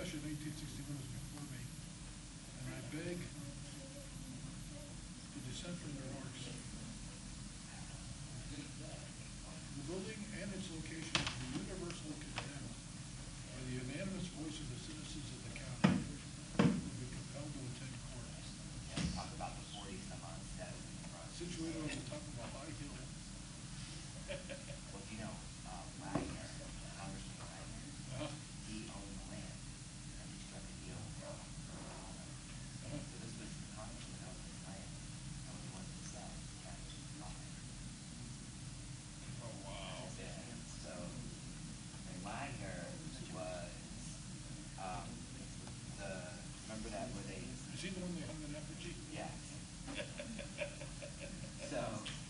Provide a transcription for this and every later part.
succession, 1861 is before me, and I beg to dissent from their remarks. The building and its location is universally condemned by the unanimous voice of the citizens of the county who will be compelled to attend court. Talk about the 40-some-odd steps. Situated on the top of a high hill. Well, you know, Wagner, Congressman Wagner, he owned the land, and he struck a deal with the owner. So this was the Congressman owned this land, and when he wanted to sell, he had to buy it. Oh, wow. So, and Wagner was, remember that where they... Is he the one they hung an effigy? Yes. So,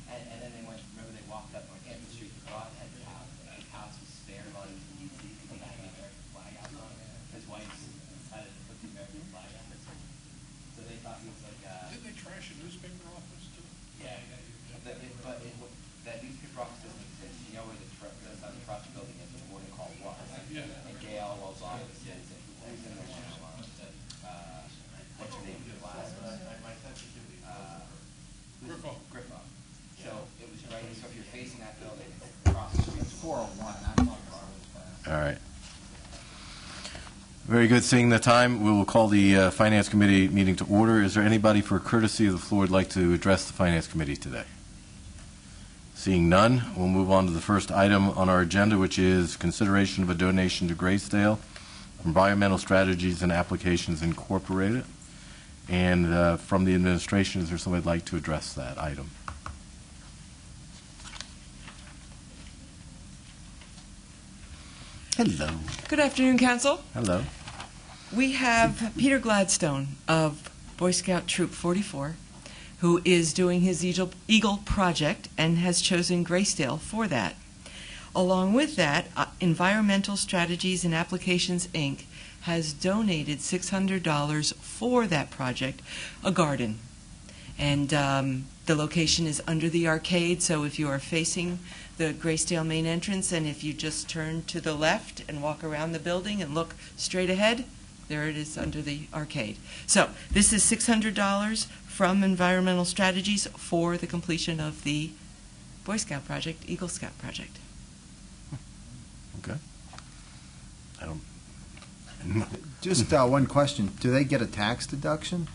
and then they went, remember they walked up Northampton Street, the Broadhead house. His house was spared while he was in D.C. to come back and get the flag out on it. His wife decided to put the American flag on it. So they thought he was like Didn't they trash a newspaper office too? yeah, that newspaper office doesn't exist. You know where the trust building is, the boarding call was. Yeah. And Gail Wells offices and who's in the one what's her name? Griffo. So it was right, so if you're facing that building, it's across the street. It's 401, not too far. All right. Very good. Seeing the time, we will call the Finance Committee meeting to order. Is there anybody for courtesy of the floor would like to address the Finance Committee today? Seeing none, we'll move on to the first item on our agenda, which is consideration of a donation to Graysdale, Environmental Strategies and Applications Incorporated. And from the administration, is there somebody who'd like to address that item? Hello. Good afternoon, Council. Hello. We have Peter Gladstone of Boy Scout Troop 44, who is doing his Eagle project and has chosen Graysdale for that. Along with that, Environmental Strategies and Applications, Inc. has donated $600 for that project, a garden. And the location is under the arcade, so if you are facing the Graysdale main entrance and if you just turn to the left and walk around the building and look straight ahead, there it is under the arcade. So this is $600 from Environmental Strategies for the completion of the Boy Scout project, Eagle Scout project. Okay. I don't... Just one question. Do they get a tax deduction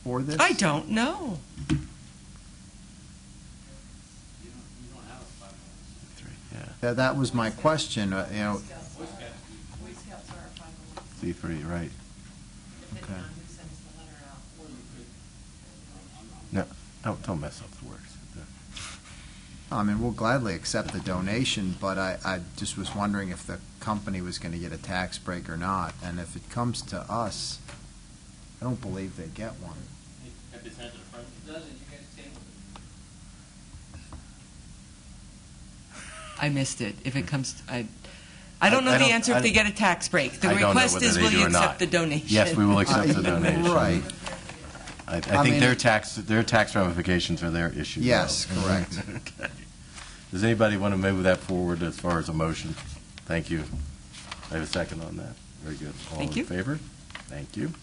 for this? I don't know. Yeah. That was my question. C3, right. Okay. No, don't mess up the works. I mean, we'll gladly accept the donation, but I just was wondering if the company was going to get a tax break or not. And if it comes to us, I don't believe they get one. I missed it. If it comes to, I don't know the answer if they get a tax break. The request is, will you accept the donation? Yes, we will accept the donation. Right. I think their tax ramifications are their issue. Yes, though. correct. Okay. Does anybody want to move that forward as far as a motion? Thank you. I have a second on that. Very good. All in favor? Thank you.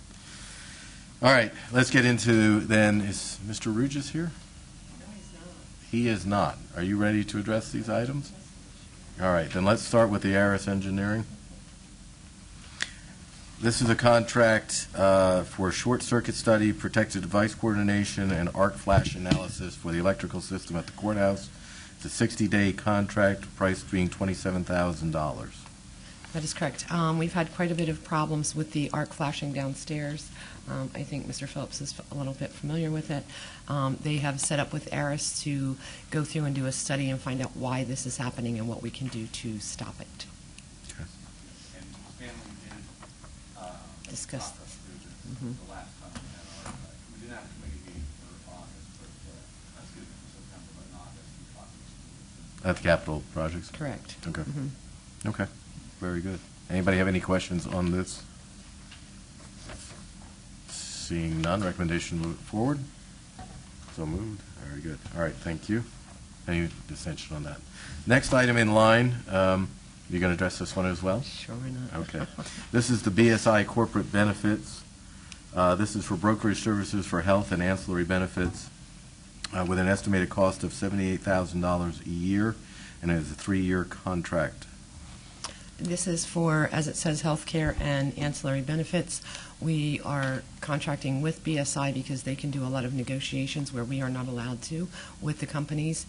All right, let's get into then. Is Mr. Rugis here? No, he's not. He is not. Are you ready to address these items? All right, then let's start with the ERIS engineering. This is a contract for short circuit study, protected device coordination, and arc flash analysis for the electrical system at the courthouse. It's a 60-day contract, price being $27,000. That is correct. We've had quite a bit of problems with the arc flashing downstairs. I think Mr. Phillips is a little bit familiar with it. They have set up with ERIS to go through and do a study and find out why this is happening and what we can do to stop it. Okay. Discuss this. The last time we had our, we didn't have a committee meeting for August, but excuse me, for September, but in August. At the capital projects? Correct. Okay. Okay. Very good. Anybody have any questions on this? Seeing none, recommendation move forward. So moved. Very good. All right, thank you. Any dissension on that? Next item in line You going to address this one as well? Sure not. Okay. This is the BSI corporate benefits. This is for brokerage services for health and ancillary benefits with an estimated cost of $78,000 a year, and it is a 3-year contract. This is for, as it says, healthcare and ancillary benefits. We are contracting with BSI because they can do a lot of negotiations where we are not allowed to with the companies.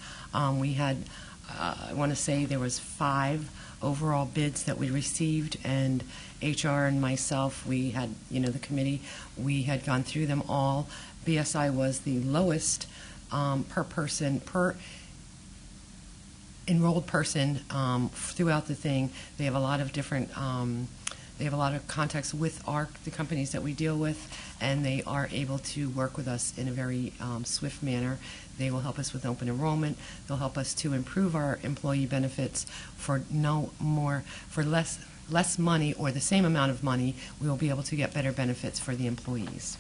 We had, I want to say there was 5 overall bids that we received, and HR and myself, we had, the committee, we had gone through them all. BSI was the lowest per person, per enrolled person throughout the thing. They have a lot of different, they have a lot of contacts with the companies that we deal with, and they are able to work with us in a very swift manner. They will help us with open enrollment. They'll help us to improve our employee benefits for less money or the same amount of money. We will be able to get better benefits for the employees.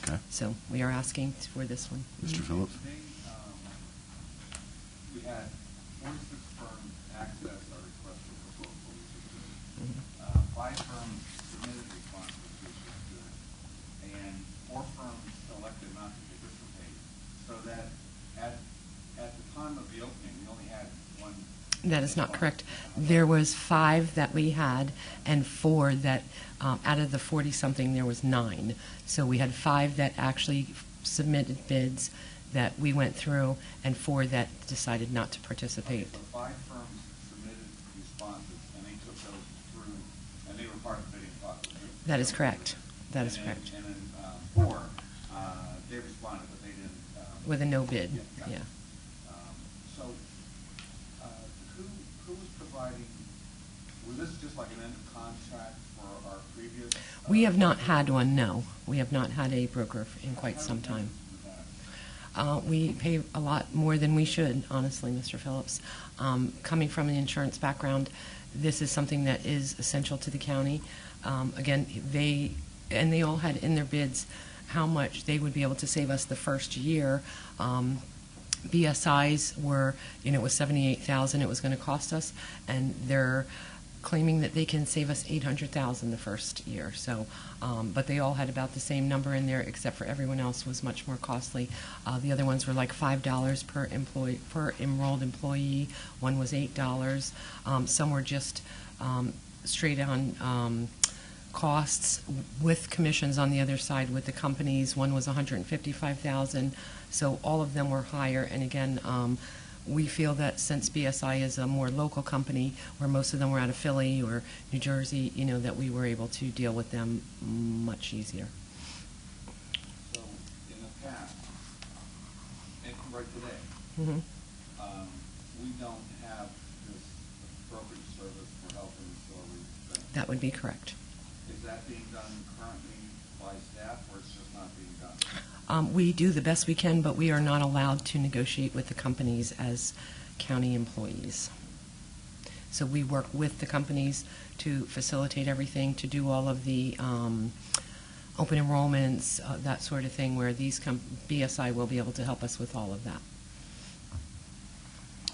Okay. So we are asking for this one. Mr. Phillips? We had 46 firms access our request for proposal, which is good. 5 firms submitted responses, which is good. And 4 firms elected not to participate. So that at the time of the opening, we only had 1. That is not correct. There was 5 that we had, and 4 that, out of the 40-something, there was 9. So we had 5 that actually submitted bids that we went through, and 4 that decided not to participate. So 5 firms submitted responses, and they took those through, and they were part of the bidding process. That is correct. That is And correct. then 4, they responded, but they didn't. With a no bid, gotcha. yeah. So, who was providing, was this just like an end contract for our previous? We have not had one, no. We have not had a broker in quite some time. We pay a lot more than we should, honestly, Mr. Phillips. Coming from an insurance background, this is something that is essential to the county. Again, they all had in their bids how much they would be able to save us the first year. BSI's were, it was $78,000 it was going to cost us, and they're claiming that they can save us $800,000 the first year. So, but they all had about the same number in there, except for everyone else was much more costly. The other ones were like $5 per enrolled employee. One was $8. Some were just straight on costs with commissions on the other side with the companies. One was $155,000. So all of them were higher. And again, we feel that since BSI is a more local company, where most of them were out of Philly or New Jersey, that we were able to deal with them much easier. So, in the past, and right today, Mm-hmm. we don't have this brokerage service for health and ancillary benefits. That would be correct. Is that being done currently by staff, or it's just not being done? We do the best we can, but we are not allowed to negotiate with the companies as county employees. So we work with the companies to facilitate everything, to do all of the open enrollments, that sort of thing, where these BSI will be able to help us with all of that.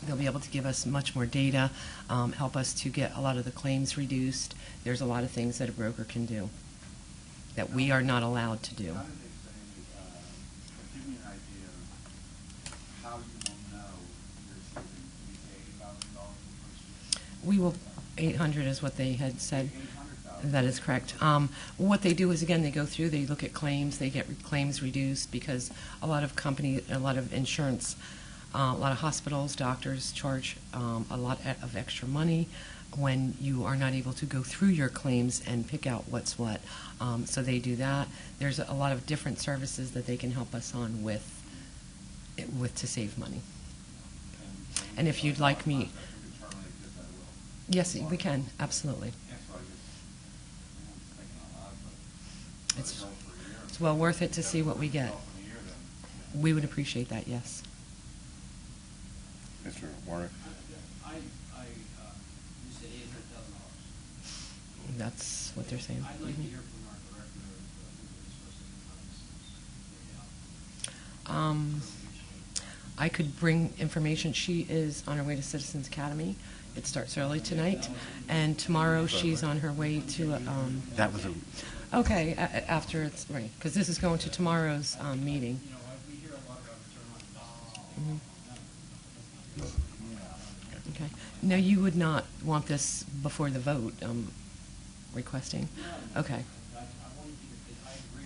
They'll be able to give us much more data, help us to get a lot of the claims reduced. There's a lot of things that a broker can do that we are not allowed to do. How did they say, give me an idea of how you will know you're saving $80,000 the first year? We will, 800 is what they had said. 800,000. That is correct. What they do is, again, they go through, they look at claims, they get claims reduced because a lot of companies, a lot of insurance, a lot of hospitals, doctors charge a lot of extra money when you are not able to go through your claims and pick out what's what. So they do that. There's a lot of different services that they can help us on with to save money. And if you'd like me, yes, we can, absolutely. It's well worth it to see what we get. We would appreciate that, yes. Mr. Warner? You said $800,000. That's what they're saying. I'd like to hear from our director of I could bring information. She is on her way to Citizens Academy, It starts early tonight, and tomorrow she's on her way to. That was a, Okay, after it's right, because this is going to tomorrow's meeting. Okay. No, you would not want this before the vote, requesting? Okay.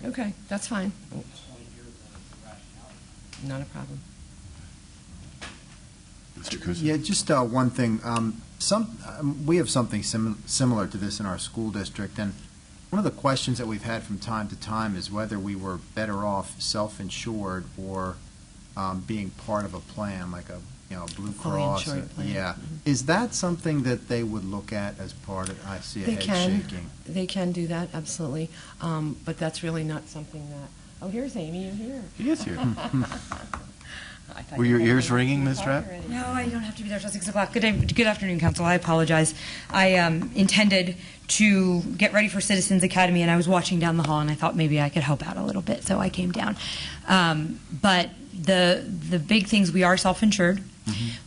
Okay, that's fine. Not a problem. Mr. Kusin? Yeah, just one thing. We have something similar to this in our school district, and one of the questions that we've had from time to time is whether we were better off self-insured or being part of a plan, like a Blue Fully Cross. insured plan. Yeah. Mhm. Is that something that they would look at as part of? I see a They head can. shaking. They can do that, absolutely. But that's really not something that. Oh, here's Amy. You're here. He is here. I thought Were you your had ears something ringing, to Ms. talk Trapp? already. No, I don't have to be there till 6 o'clock. Good afternoon, Council. I apologize. I intended to get ready for Citizens Academy, and I was watching down the hall, and I thought maybe I could help out a little bit, so I came down. But the big things, we are self-insured.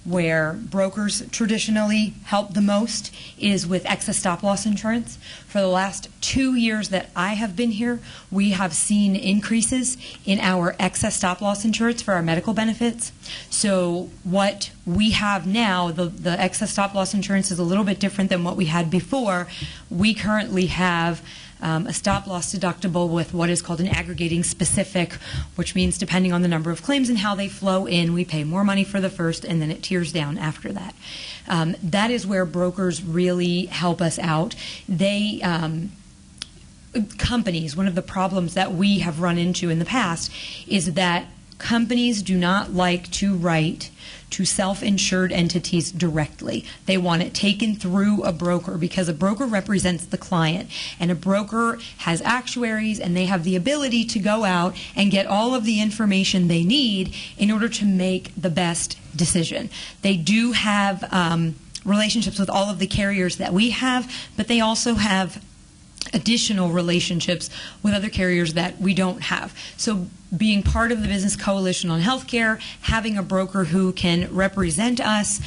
Where brokers traditionally help the most is with excess stop-loss insurance. For the last 2 years that I have been here, we have seen increases in our excess stop-loss insurance for our medical benefits. So what we have now, the excess stop-loss insurance is a little bit different than what we had before. We currently have a stop-loss deductible with what is called an aggregating specific, which means depending on the number of claims and how they flow in, we pay more money for the first, and then it tiers down after that. That is where brokers really help us out. Companies, one of the problems that we have run into in the past is that companies do not like to write to self-insured entities directly. They want it taken through a broker because a broker represents the client, and a broker has actuaries, and they have the ability to go out and get all of the information they need in order to make the best decision. They do have relationships with all of the carriers that we have, but they also have additional relationships with other carriers that we don't have. So being part of the Business Coalition on Healthcare, having a broker who can represent us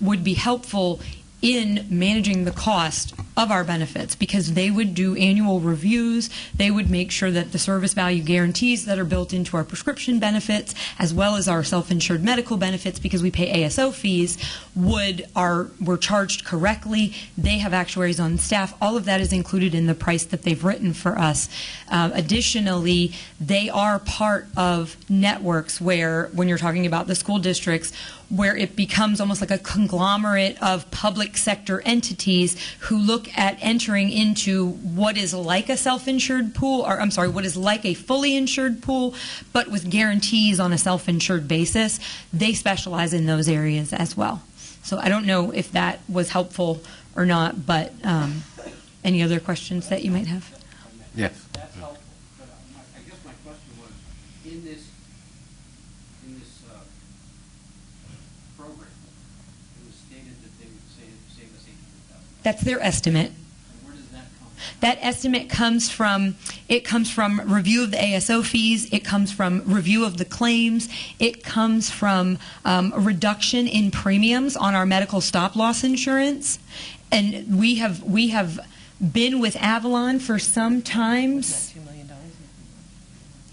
would be helpful in managing the cost of our benefits, because they would do annual reviews. They would make sure that the service value guarantees that are built into our prescription benefits, as well as our self-insured medical benefits, because we pay ASO fees, were charged correctly. They have actuaries on staff. All of that is included in the price that they've written for us. Additionally, they are part of networks where, when you're talking about the school districts, where it becomes almost like a conglomerate of public sector entities who look at entering into what is like a self-insured pool, or I'm sorry, what is like a fully insured pool, but with guarantees on a self-insured basis. They specialize in those areas as well. So I don't know if that was helpful or not, but any other questions that you might have? Yes. That's helpful, but I guess my question was, in this program, it was stated that they would save us $800,000. That's their estimate. And where does that come from? That estimate comes from review of the ASO fees. It comes from review of the claims. It comes from a reduction in premiums on our medical stop-loss insurance. And we have been with Avalon for some times. Isn't that $2 million?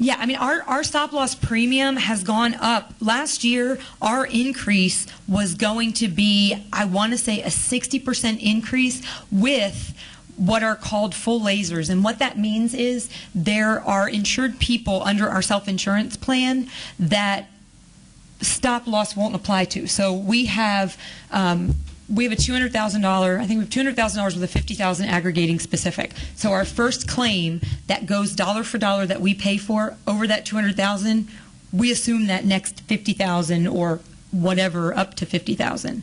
Yeah, I mean, our stop-loss premium has gone up. Last year, our increase was going to be, I want to say, a 60% increase with what are called full lasers. And what that means is there are insured people under our self-insurance plan that stop-loss won't apply to. So we have a $200,000, I think we have $200,000 with a $50,000 aggregating specific. So our first claim that goes dollar for dollar that we pay for over that $200,000, we assume that next $50,000 or whatever up to $50,000.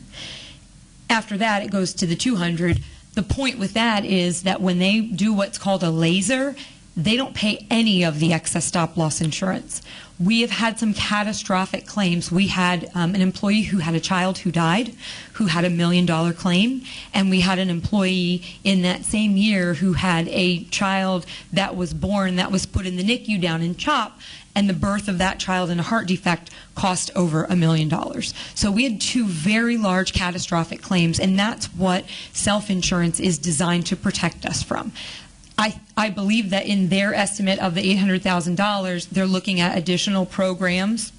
After that, it goes to the $200,000. The point with that is that when they do what's called a laser, they don't pay any of the excess stop-loss insurance. We have had some catastrophic claims. We had an employee who had a child who died, who had $1 million claim, and we had an employee in that same year who had a child that was born that was put in the NICU down in CHOP, and the birth of that child in a heart defect cost over $1 million. So we had two very large catastrophic claims, and that's what self-insurance is designed to protect us from. I believe that in their estimate of the $800,000, they're looking at additional programs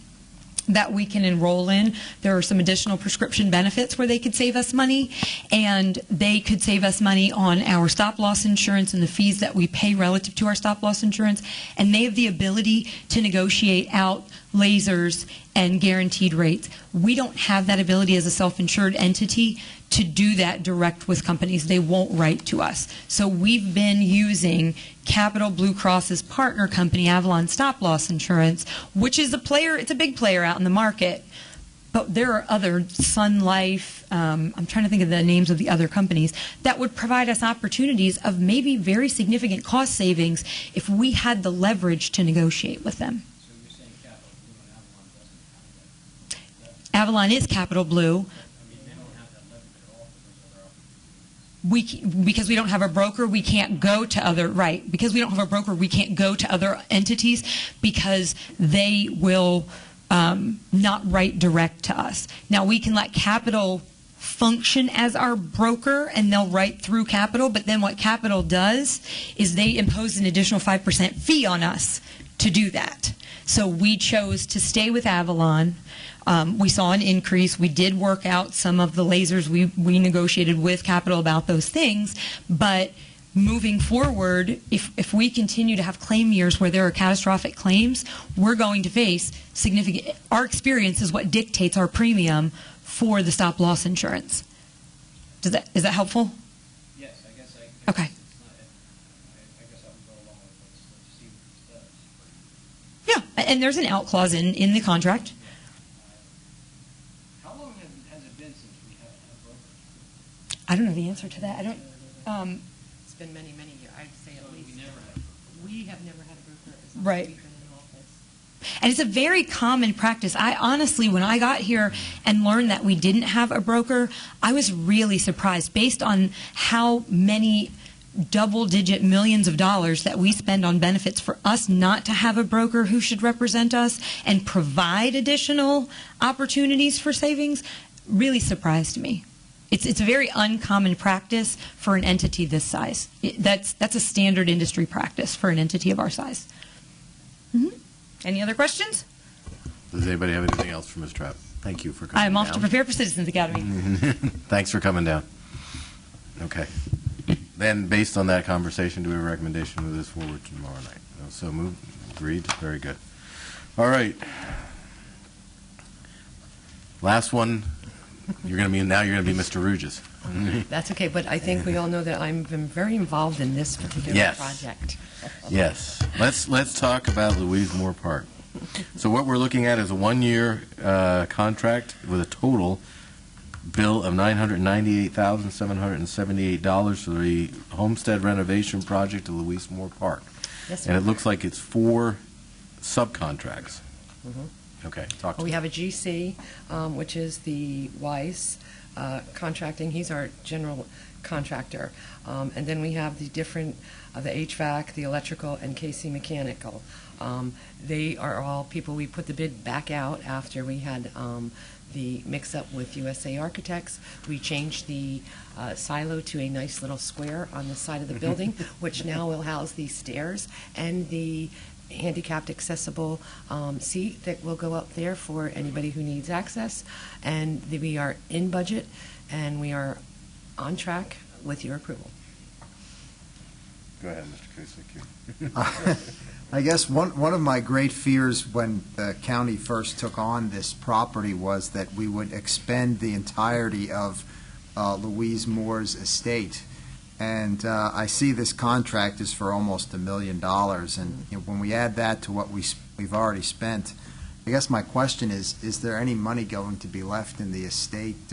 that we can enroll in. There are some additional prescription benefits where they could save us money, and they could save us money on our stop-loss insurance and the fees that we pay relative to our stop-loss insurance, and they have the ability to negotiate out lasers and guaranteed rates. We don't have that ability as a self-insured entity to do that direct with companies. They won't write to us. So we've been using Capital Blue Cross's partner company, Avalon Stop Loss Insurance, which is a player, it's a big player out in the market. But there are other, Sun Life, I'm trying to think of the names of the other companies, that would provide us opportunities of maybe very significant cost savings if we had the leverage to negotiate with them. So you're saying Capital Blue and Avalon doesn't have that? Avalon is Capital Blue. I mean, they don't have that leverage at all for those other opportunities. Because we don't have a broker, we can't go to other, right, because we don't have a broker, we can't go to other entities because they will not write direct to us. Now, we can let Capital function as our broker and they'll write through Capital, but then what Capital does is they impose an additional 5% fee on us to do that. So we chose to stay with Avalon. We saw an increase. We did work out some of the lasers. We negotiated with Capital about those things, but moving forward, if we continue to have claim years where there are catastrophic claims, we're going to face significant, our experience is what dictates our premium for the stop loss insurance. Is that helpful? Yes, I guess I Okay. it's not, I guess I would go along with let's see what this does. Yeah, and there's an out clause in the contract. How long has it been since we haven't had a broker? I don't know the answer to that. I don't. It's been many, many years. I'd say at So least. we never had a broker. We have never had a broker as long Right. as we've been in office. And it's a very common practice. I honestly, when I got here and learned that we didn't have a broker, I was really surprised based on how many double-digit millions of dollars that we spend on benefits for us not to have a broker who should represent us and provide additional opportunities for savings really surprised me. It's a very uncommon practice for an entity this size. That's a standard industry practice for an entity of our size. Any other questions? Does anybody have anything else for Ms. Trapp? Thank you for coming I'm off down. to prepare for Citizens Academy. Thanks for coming down. Okay. Then, based on that conversation, do we have a recommendation to move this forward tomorrow night? No, so moved. Agreed. Very good. All right. Last one. You're going to be Mr. Rouges. That's okay, but I think we all know that I've been very involved in this particular Yes. project. Yes. Let's talk about Louise Moore Park. So what we're looking at is a one-year contract with a total bill of $998,778 for the homestead renovation project of Louise Moore Park. Yes, And sir. it looks like it's 4 subcontracts. Okay, talk to We me. have a GC, which is the Weiss Contracting. He's our general contractor. And then we have the different, the HVAC, the electrical, and KC Mechanical. They are all people, we put the bid back out after we had the mix-up with USA Architects. We changed the silo to a nice little square on the side of the building, which now will house the stairs and the handicapped accessible seat that will go up there for anybody who needs access. And we are in budget, and we are on track with your approval. Go ahead, Mr. Kusick. I guess one of my great fears when the county first took on this property was that we would expend the entirety of Louise Moore's estate. And I see this contract is for almost $1 million. And when we add that to what we've already spent, I guess my question is there any money going to be left in the estate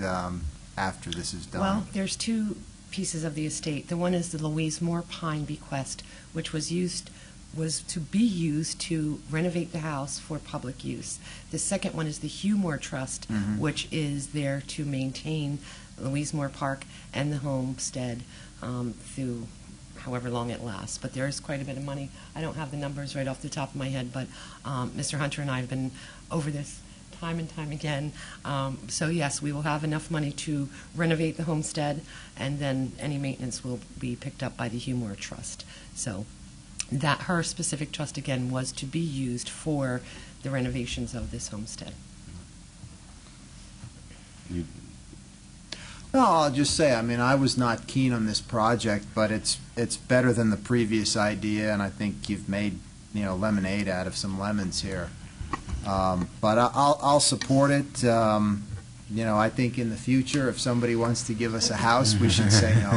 after this is done? Well, there's 2 pieces of the estate. The one is the Louise Moore Pine bequest, which was used was to be used to renovate the house for public use. The second one is the Hugh Trust, which is there to maintain Louise Park and the homestead through however long it lasts. But there is quite a bit of money. I don't have the numbers right off the top of my head, but Mr. Hunter and I have been over this time and time again. So yes, we will have enough money to renovate the homestead, and then any maintenance will be picked up by the Hugh Trust. So that her specific trust, again, was to be used for the renovations of this homestead. No, I'll just say, I mean, I was not keen on this project, but it's better than the previous idea, and I think you've made, lemonade out of some lemons here. But I'll support it. I think in the future, if somebody wants to give us a house, we should say no.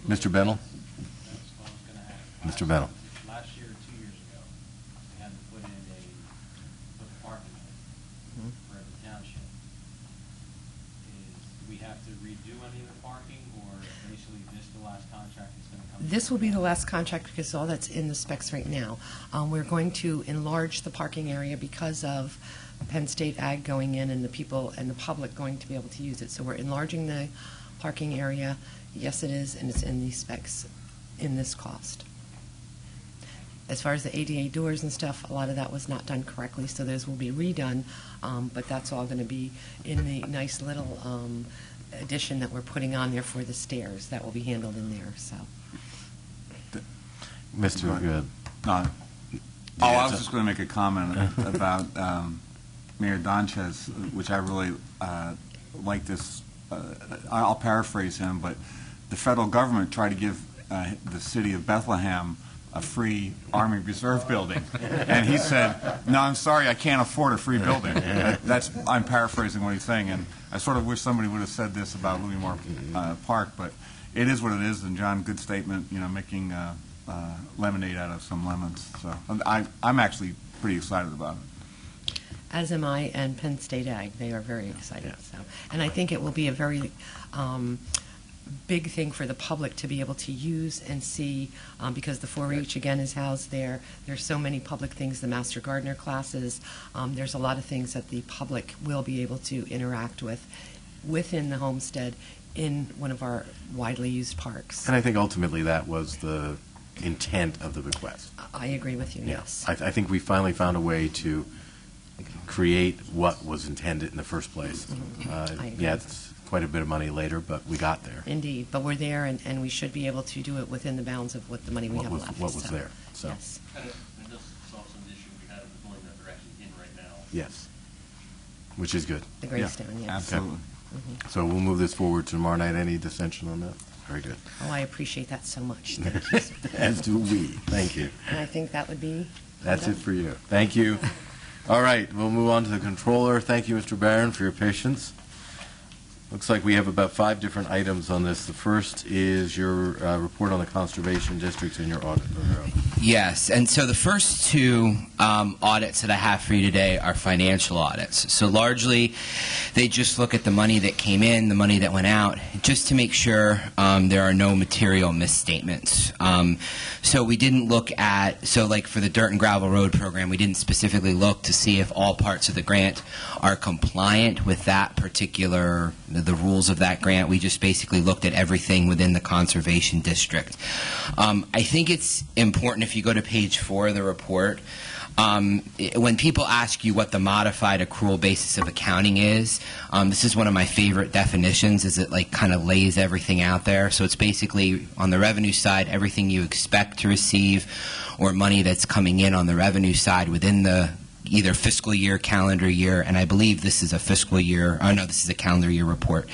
Mr. Bennell? Mr. Bennell. Last year or 2 years ago, we had to put parking for the township. Do we have to redo any of the parking, or basically this the last contract that's going to come? This will be the last contract because all that's in the specs right now. We're going to enlarge the parking area because of Penn State Ag going in and the people and the public going to be able to use it. So we're enlarging the parking area. Yes, it is, and it's in the specs in this cost. As far as the ADA doors and stuff, a lot of that was not done correctly, so those will be redone, but that's all going to be in the nice little addition that we're putting on there for the stairs. That will be handled in there, so. Mr. Good. I was just going to make a comment about Mayor Donchez, which I really like this. I'll paraphrase him, but the federal government tried to give the city of Bethlehem a free Army Reserve building, and he said, "No, I'm sorry, I can't afford a free building." I'm paraphrasing what he's saying, and I sort of wish somebody would have said this about Louis Park, but it is what it is. And John, good statement. Making lemonade out of some lemons. So I'm actually pretty excited about it. As am I, and Penn State Ag. They are very excited. So, and I think it will be a very big thing for the public to be able to use and see, because the 4-H again is housed there. There's so many public things, the Master Gardener classes. There's a lot of things that the public will be able to interact with within the homestead in one of our widely used parks. And I think ultimately that was the intent of the request. I agree with you, yes. I think we finally found a way to create what was intended in the first place. Yeah, it's quite a bit of money later, but we got there. Indeed, but we're there, and we should be able to do it within the bounds of what the money we have left. What was there. So. Yes. And it does solve some issue we had with the building that they're actually in right now. Yes, which is good. The Greystone, yes. Absolutely. Okay. So we'll move this forward to tomorrow night. Any dissension on that? Very good. Oh, I appreciate that so much. Thank you, sir. As do we. Thank you. And I think that would be... That's it for you. Thank you. All right, we'll move on to the controller. Thank you, Mr. Barron, for your patience. Looks like we have about 5 different items on this. The first is your report on the Conservation District and your audit. Yes, and so the first 2 audits that I have for you today are financial audits. So largely, they just look at the money that came in, the money that went out, just to make sure there are no material misstatements. So we didn't look at, so like for the dirt and gravel road program, we didn't specifically look to see if all parts of the grant are compliant with that particular, the rules of that grant. We just basically looked at everything within the Conservation District. I think it's important, if you go to page 4 of the report, when people ask you what the modified accrual basis of accounting is, this is one of my favorite definitions, is it like kind of lays everything out there. So it's basically on the revenue side, everything you expect to receive or money that's coming in on the revenue side within the either fiscal year, calendar year, and I believe this is a fiscal year, oh no, this is a calendar year report.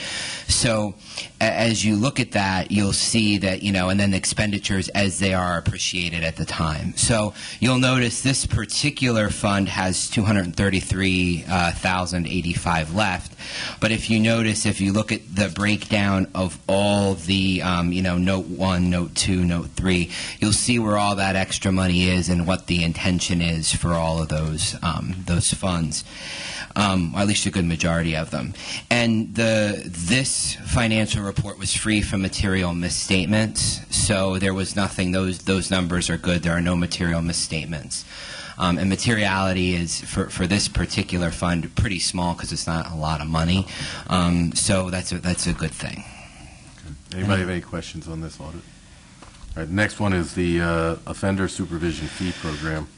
So as you look at that, you'll see that, and then the expenditures as they are appreciated at the time. So you'll notice this particular fund has $233,085 left, but if you notice, if you look at the breakdown of all the, note 1, note 2, note 3, you'll see where all that extra money is and what the intention is for all of those those funds, or at least a good majority of them. And this financial report was free from material misstatements, so there was nothing. Those numbers are good. There are no material misstatements. And materiality is, for this particular fund, pretty small because it's not a lot of money. So that's a good thing. Okay. Anybody have any questions on this audit? All right, next one is the offender supervision fee program.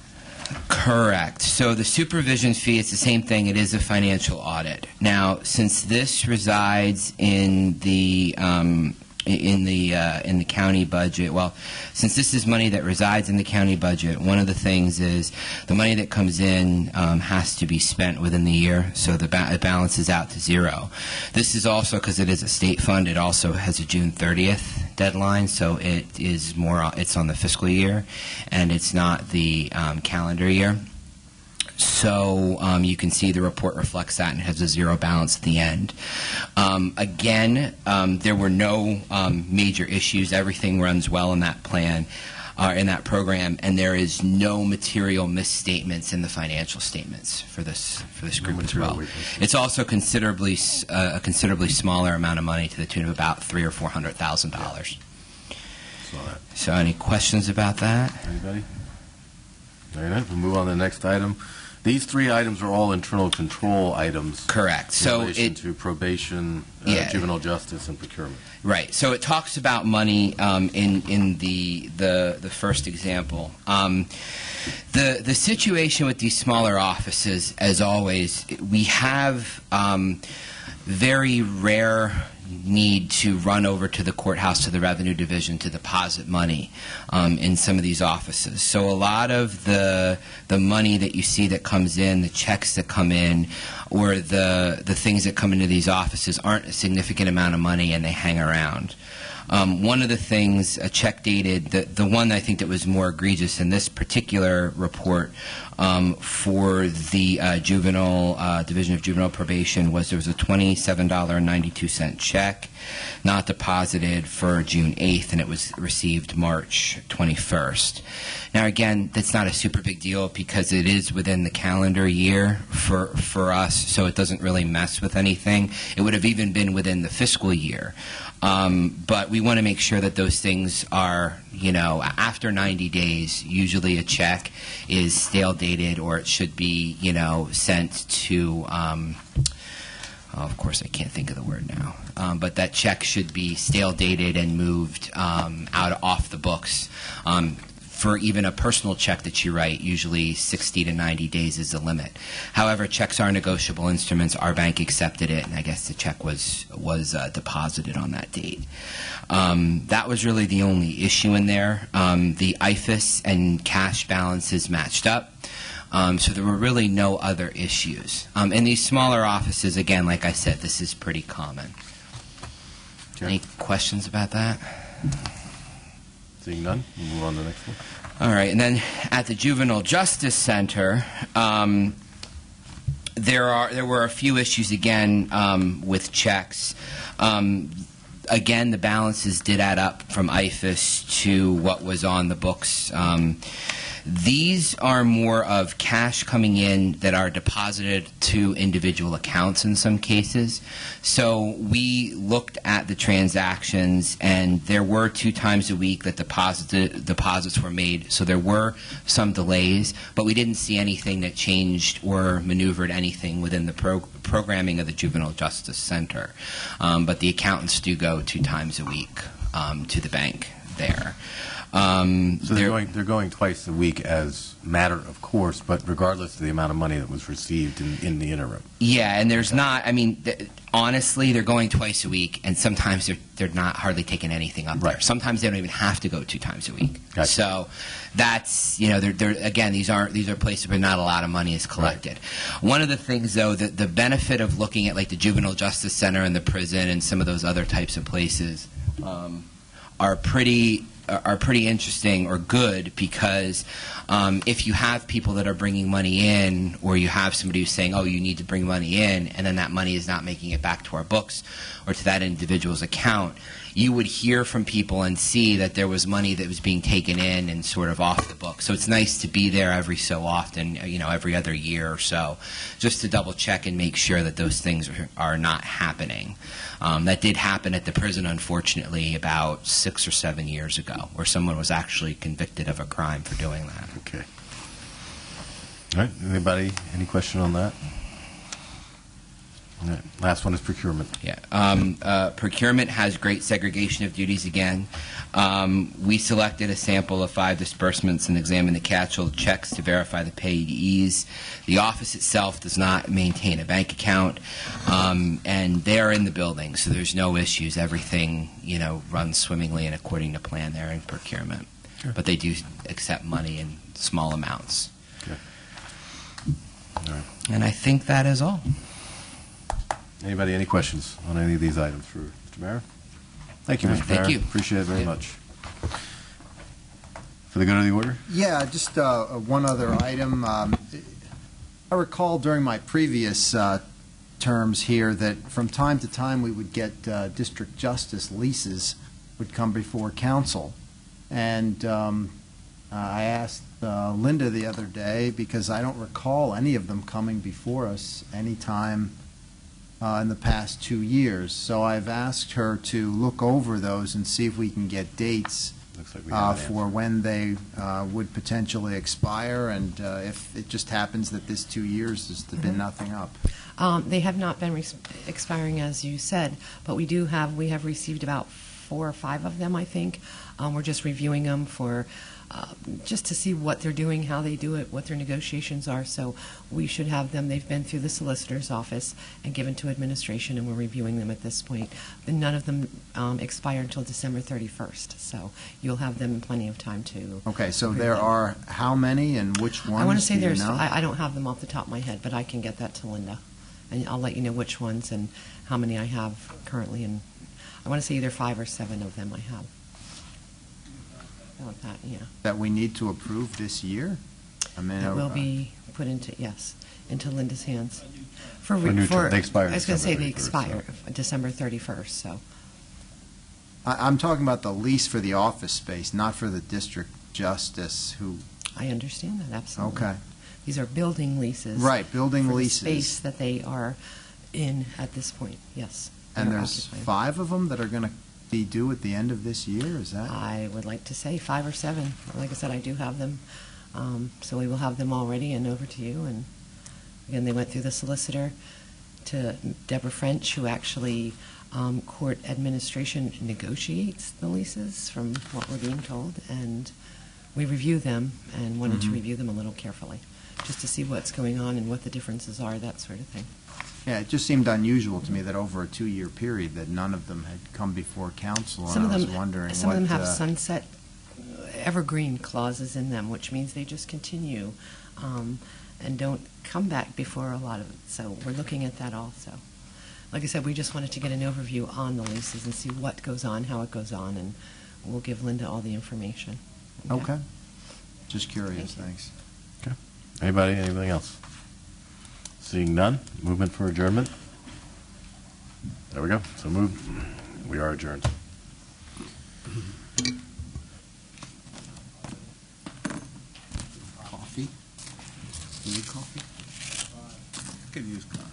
Correct. So the supervision fee is the same thing. It is a financial audit. Now, since this resides in the county budget, well, since this is money that resides in the county budget, one of the things is the money that comes in has to be spent within the year, so it balances out to zero. This is also, because it is a state fund, it also has a June 30th deadline, so it's on the fiscal year, and it's not the calendar year. So you can see the report reflects that and has a zero balance at the end. Again, there were no major issues. Everything runs well in that plan, in that program, and there is no material misstatements in the financial statements for this group as well. It's also a considerably smaller amount of money to the tune of about $300,000 or $400,000. So any questions about that? Anybody? All right, we'll move on to the next item. These three items are all internal control items. Correct. In relation to probation, juvenile justice, and procurement. Right. So it talks about money in the first example. The situation with these smaller offices, as always, we have very rare need to run over to the courthouse, to the revenue division, to deposit money in some of these offices. So a lot of the money that you see that comes in, the checks that come in, or the things that come into these offices aren't a significant amount of money, and they hang around. One of the things, a check dated, the one I think that was more egregious in this particular report for the juvenile Division of Juvenile Probation was there was a $27.92 check not deposited for June 8th, and it was received March 21st. Now, again, that's not a super big deal because it is within the calendar year for us, so it doesn't really mess with anything. It would have even been within the fiscal year. But we want to make sure that those things are, after 90 days, usually a check is stale dated, or it should be, sent to, of course I can't think of the word now, but that check should be stale dated and moved off the books. For even a personal check that you write, usually 60 to 90 days is the limit. However, checks are negotiable instruments. Our bank accepted it, and I guess the check was deposited on that date. That was really the only issue in there. The IFIS and cash balances matched up. So there were really no other issues. In these smaller offices, again, like I said, this is pretty common. Okay. Any questions about that? Seeing none, we'll move on to the next one. All right, and then at the Juvenile Justice Center, there were a few issues again with checks. Again, the balances did add up from IFIS to what was on the books. These are more of cash coming in that are deposited to individual accounts in some cases. So we looked at the transactions, and there were 2 times a week that deposits were made. So there were some delays, but we didn't see anything that changed or maneuvered anything within the programming of the Juvenile Justice Center. But the accountants do go 2 times a week to the bank there. So they're going twice a week as matter of course, but regardless of the amount of money that was received in the interim. Yeah, and there's not. I mean, honestly, they're going twice a week, and sometimes they're not hardly taking anything up there. Sometimes they don't even have to go 2 times a week. Gotcha. So that's they're again these are places where not a lot of money is collected. Right. One of the things though, that the benefit of looking at like the Juvenile Justice Center and the prison and some of those other types of places are pretty are pretty interesting or good because if you have people that are bringing money in, or you have somebody who's saying, oh, you need to bring money in, and then that money is not making it back to our books or to that individual's account, you would hear from people and see that there was money that was being taken in and sort of off the book. So it's nice to be there every so often, every other year or so, just to double check and make sure that those things are not happening. That did happen at the prison, unfortunately, about 6 or 7 years ago, where someone was actually convicted of a crime for doing that. Okay. All right. Anybody, any question on that? All right. Last one is procurement. Yeah. Procurement has great segregation of duties again. We selected a sample of 5 disbursements and examined the catch-all checks to verify the payees. The office itself does not maintain a bank account, and they're in the building, so there's no issues. Everything, runs swimmingly and according to plan there in procurement. Sure. But they do accept money in small amounts. Okay. All right. And I think that is all. Anybody, any questions on any of these items for Mr. Mayor? Thank you, All Mr. right, thank Mayor. you. Appreciate it very Yeah. much. For the good of the order? Yeah, just one other item. I recall during my previous terms here that from time to time we would get district justice leases would come before council. And I asked Linda the other day, because I don't recall any of them coming before us any time in the past 2 years. So I've asked her to look over those and see if we can get dates Looks like we have an for when they would potentially expire, and if it just happens that this 2 years there's been nothing up. They have not been expiring, as you said, but we have received about 4 or 5 of them, I think. We're just reviewing them for just to see what they're doing, how they do it, what their negotiations are. So we should have them. They've been through the solicitor's office and given to administration, and we're reviewing them at this point. And none of them expire until December 31st. So you'll have them in plenty of time to. Okay, so review there them. are how many and which ones? I want to say do you there's. know? I don't have them off the top of my head, but I can get that to Linda, and I'll let you know which ones and how many I have currently. And I want to say either 5 or 7 of them I have. About that, yeah. That we need to approve this year? I mean, It will be put into Linda's hands. For new term. They expire I was going to say they December 31st, expire December 31st, so. I'm talking about the lease for the office space, not for the district justice who. I understand that, absolutely. Okay. These are building leases. Right, building for leases. the space that they are in at this point, yes. And They're there's occupying. 5 of them that are going to be due at the end of this year, is that? I would like to say 5 or 7. Like I said, I do have them. So we will have them all ready and over to you. And again, they went through the solicitor to Deborah French, who actually court administration negotiates the leases from what we're being told. And we review them and wanted to review them a little carefully, just to see what's going on and what the differences are, that sort of thing. Yeah, it just seemed unusual to me that over a 2-year period that none of them had come before council, and I was wondering Some of them have what, sunset evergreen clauses in them, which means they just continue and don't come back before a lot of it. So we're looking at that also. Like I said, we just wanted to get an overview on the leases and see what goes on, how it goes on, and we'll give Linda all the information. Okay. Just curious, Thank you. thanks. Okay. Anybody, anything else? Seeing none, movement for adjournment. There we go. So moved. We are adjourned. Coffee? Do you need coffee? Could use coffee.